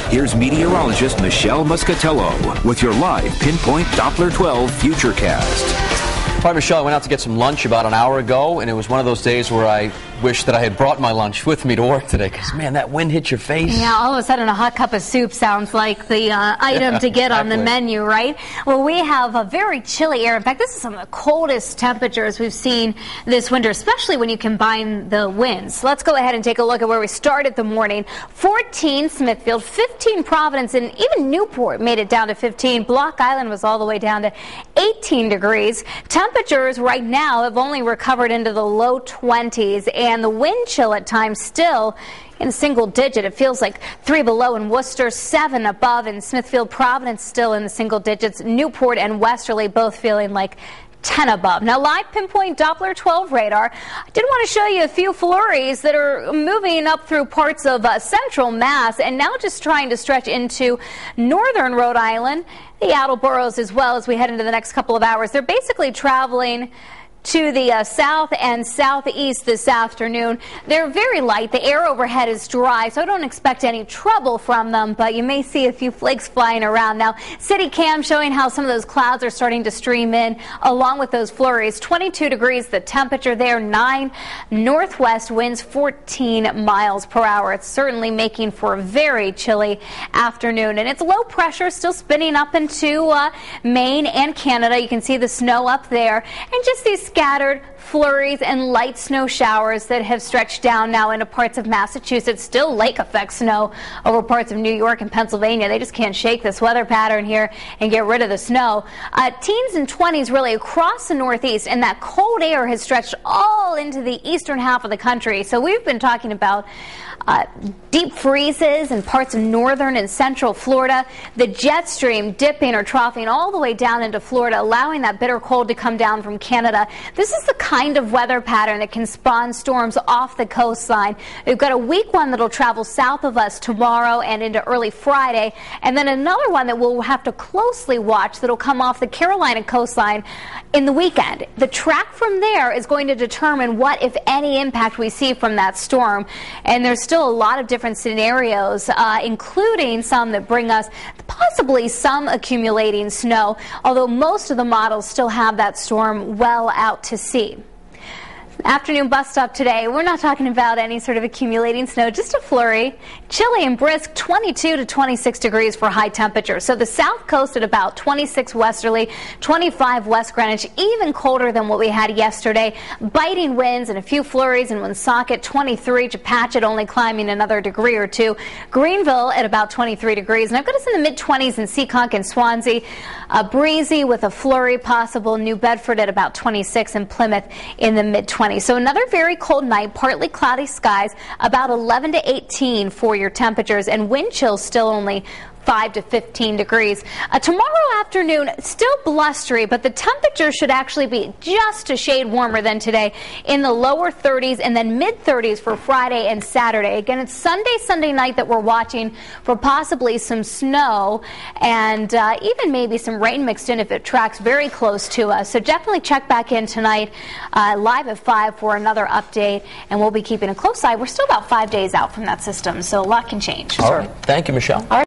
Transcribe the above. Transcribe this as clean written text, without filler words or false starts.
here's meteorologist Michelle Muscatello with your live Pinpoint Doppler 12 Futurecast. All right, Michelle, I went out to get some lunch about an hour ago, and it was one of those days where I wish that I had brought my lunch with me to work today, because, man, that wind hit your face. Yeah, all of a sudden a hot cup of soup sounds like the item to get on the menu, right? Well, we have a very chilly air. In fact, this is some of the coldest temperatures we've seen this winter, especially when you combine the winds. Let's go ahead and take a look at where we started the morning. 14 Smithfield, 15 Providence, and even Newport made it down to 15. Block Island was all the way down to 18 degrees. Temperatures right now have only recovered into the low 20s, and the wind chill at times still in single digit. It feels like 3 below in Worcester, 7 above in Smithfield. Providence still in the single digits. Newport and Westerly both feeling like 10 above. Now, live Pinpoint Doppler 12 radar. I did want to show you a few flurries that are moving up through parts of central Mass and now just trying to stretch into northern Rhode Island, the Attleboroughs as well as we head into the next couple of hours. They're basically traveling to the south and southeast this afternoon. They're very light. The air overhead is dry, so I don't expect any trouble from them, but you may see a few flakes flying around. Now, city cam showing how some of those clouds are starting to stream in along with those flurries. 22 degrees, the temperature there, 9 northwest winds, 14 miles per hour. It's certainly making for a very chilly afternoon, and it's low pressure still spinning up into Maine and Canada. You can see the snow up there, and just these scattered flurries and light snow showers that have stretched down now into parts of Massachusetts. Still lake effect snow over parts of New York and Pennsylvania. They just can't shake this weather pattern here and get rid of the snow. Teens and 20s really across the Northeast, and that cold air has stretched all into the eastern half of the country. So we've been talking about deep freezes in parts of northern and central Florida. The jet stream dipping or troughing all the way down into Florida, allowing that bitter cold to come down from Canada. This is the kind of weather pattern that can spawn storms off the coastline. We've got a weak one that'll travel south of us tomorrow and into early Friday, and then another one that we'll have to closely watch that'll come off the Carolina coastline in the weekend. The track from there is going to determine what, if any, impact we see from that storm, and there's still a lot of different scenarios, including some that bring us possibly some accumulating snow, although most of the models still have that storm well out to sea. Afternoon bus stop today, we're not talking about any sort of accumulating snow, just a flurry. Chilly and brisk, 22 to 26 degrees for high temperature. So the south coast at about 26 westerly, 25 west Greenwich, even colder than what we had yesterday. Biting winds and a few flurries in Woonsocket, 23. Chepachet only climbing another degree or two. Greenville at about 23 degrees. And I've got us in the mid-20s in Seekonk and Swansea. Breezy with a flurry possible. New Bedford at about 26 and Plymouth in the mid-20s. So another very cold night, partly cloudy skies, about 11 to 18 for your temperatures, and wind chills still only 5 to 15 degrees. Tomorrow afternoon, still blustery, but the temperature should actually be just a shade warmer than today in the lower 30s and then mid-30s for Friday and Saturday. Again, it's Sunday night that we're watching for possibly some snow and even maybe some rain mixed in if it tracks very close to us. So definitely check back in tonight live at 5 for another update, and we'll be keeping a close eye. We're still about 5 days out from that system, so a lot can change. All right. Thank you, Michelle. All right.